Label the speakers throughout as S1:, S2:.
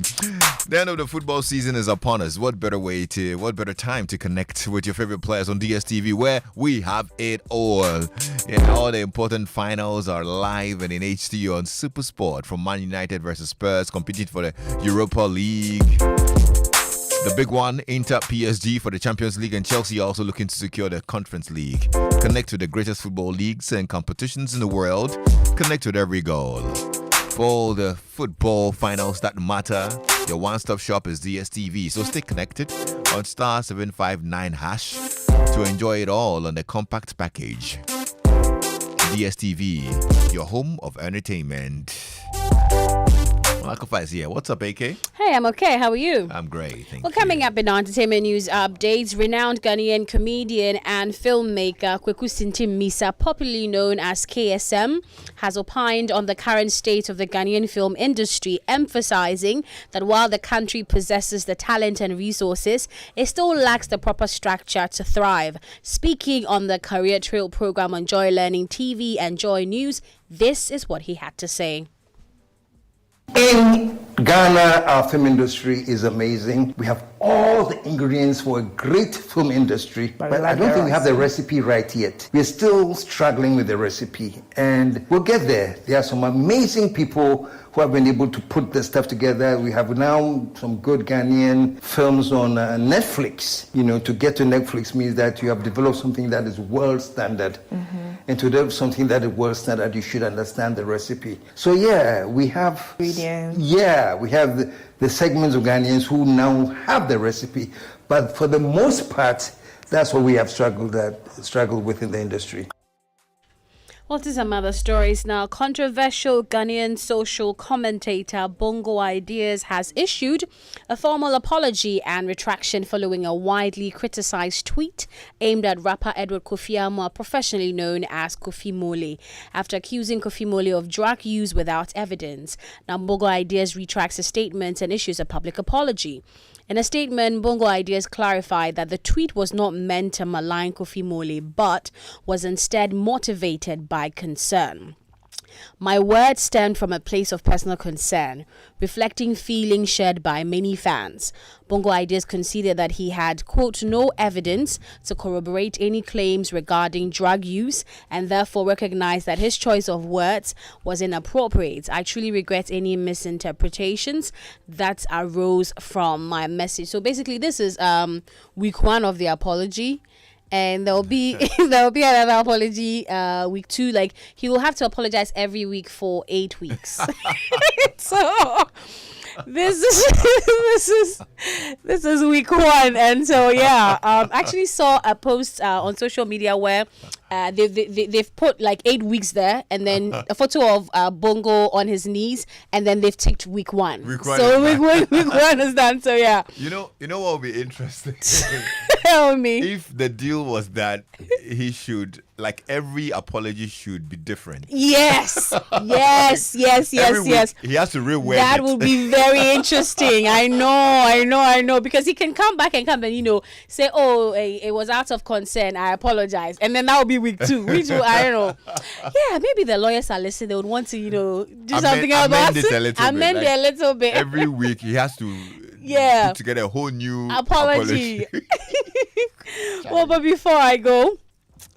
S1: The end of the football season is upon us. What better time to connect with your favorite players on DSTV, where we have it all. Yeah, all the important finals are live and in HD on Super Sport, from Man United versus Spurs competing for the Europa League. The big one, Inter PSG for the Champions League, and Chelsea also looking to secure the Conference League. Connect to the greatest football leagues and competitions in the world. Connect with every goal. For all the football finals that matter, your one-stop shop is DSTV. So stay connected on star 759 hash to enjoy it all on the compact package. DSTV, your home of entertainment. Well, aKorfa is here. What's up, AK?
S2: Hey, I'm okay. How are you?
S1: I'm great, thank you.
S2: Well, coming up in our entertainment news updates, renowned Ghanaian comedian and filmmaker Kweku Sintim Misa, popularly known as KSM, has opined on the current state of the Ghanaian film industry, emphasizing that while the country possesses the talent and resources, it still lacks the proper structure to thrive. Speaking on the Career Trail program on Joy Learning TV and Joy News, this is what he had to say.
S3: In Ghana, our film industry is amazing. We have all the ingredients for a great film industry, but I don't think we have the recipe right yet. We're still struggling with the recipe, and we'll get there. There are some amazing people who have been able to put this stuff together. We have now some good Ghanaian films on Netflix. You know, to get to Netflix means that you have developed something that is world standard. Mm-hmm. And to develop something that is world standard, you should understand the recipe. So yeah, we have
S4: ingredients.
S3: Yeah, we have the segments of Ghanaians who now have the recipe. But for the most part, that's what we have struggled with in the industry.
S2: Well, to some other stories now. Controversial Ghanaian social commentator Bongo Ideas has issued a formal apology and retraction following a widely criticized tweet aimed at rapper Edward Kofi Amor, professionally known as Kofi Mole, after accusing Kofi Mole of drug use without evidence. Now, Bongo Ideas retracts his statement and issues a public apology. In a statement, Bongo Ideas clarified that the tweet was not meant to malign Kofi Mole, but was instead motivated by concern. My words stemmed from a place of personal concern, reflecting feelings shared by many fans. Bongo Ideas conceded that he had, quote, no evidence to corroborate any claims regarding drug use, and therefore recognized that his choice of words was inappropriate. I truly regret any misinterpretations that arose from my message. So basically, this is week one of the apology. And there'll be another apology week 2. Like, he will have to apologize every week for 8 weeks. So this is week 1, and so yeah, actually saw a post on social media where they've put like 8 weeks there, and then a photo of Bongo on his knees, and then they've ticked week 1. Week 1 is done. So yeah.
S1: You know what would be interesting?
S2: Tell me.
S1: If the deal was that he should, like, every apology should be different.
S2: Yes. Every week,
S1: he has to reword
S2: that
S1: it.
S2: Will be very interesting. I know. Because he can come back and say, oh, it was out of concern, I apologize. And then that will be week 2, which I don't know. Yeah, maybe the lawyers are listening. They would want to, do something about it. Amend it a little bit.
S1: Every week he has to put together a whole new apology.
S2: Well, but before I go,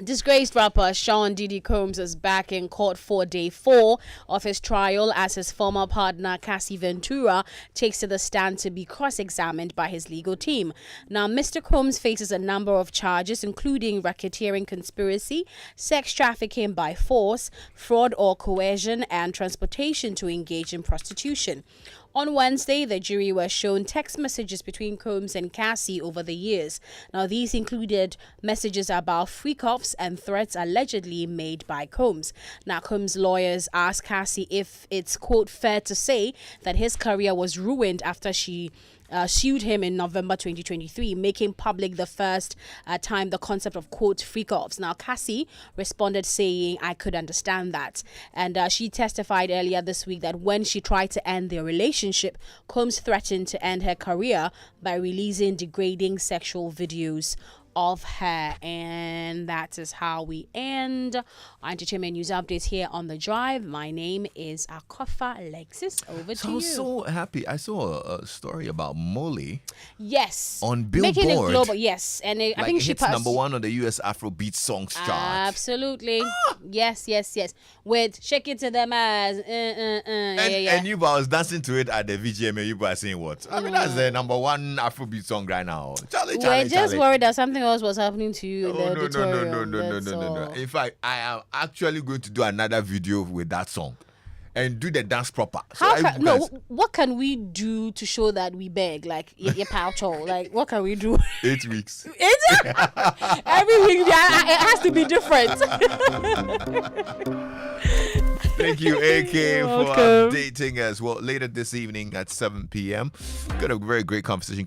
S2: disgraced rapper Sean Diddy Combs is back in court for day 4 of his trial as his former partner Cassie Ventura takes to the stand to be cross-examined by his legal team. Now, Mr. Combs faces a number of charges, including racketeering conspiracy, sex trafficking by force, fraud or coercion, and transportation to engage in prostitution. On Wednesday, the jury were shown text messages between Combs and Cassie over the years. Now, these included messages about freak-offs and threats allegedly made by Combs. Now, Combs' lawyers asked Cassie if it's, quote, fair to say that his career was ruined after she sued him in November 2023, making public the first time the concept of, quote, freak-offs. Now, Cassie responded saying, I could understand that. And she testified earlier this week that when she tried to end their relationship, Combs threatened to end her career by releasing degrading sexual videos of her. And that is how we end our entertainment news updates here on The Drive. My name is aKorfa. Lexis, over to
S1: I
S2: you.
S1: was so happy. I saw a story about Molly.
S2: Yes.
S1: On Billboard.
S2: Making it global, yes. And I think she
S1: hits
S2: passed
S1: #1 on the US Afrobeat songs chart.
S2: Absolutely. Yes. With Shake It to Them As.
S1: And you was dancing to it at the VGMA. You were saying what? I mean, that's the #1 Afrobeat song right now.
S2: We're just worried that something else was happening to you in the auditorium.
S1: No. In fact, I am actually going to do another video with that song and do the dance proper.
S2: What can we do to show that we beg? Like, like, what can we do?
S1: 8 weeks.
S2: Every week, it has to be different.
S1: Thank you, AK, for
S2: welcome.
S1: updating us. Well, later this evening at 7 p.m., got a very great conversation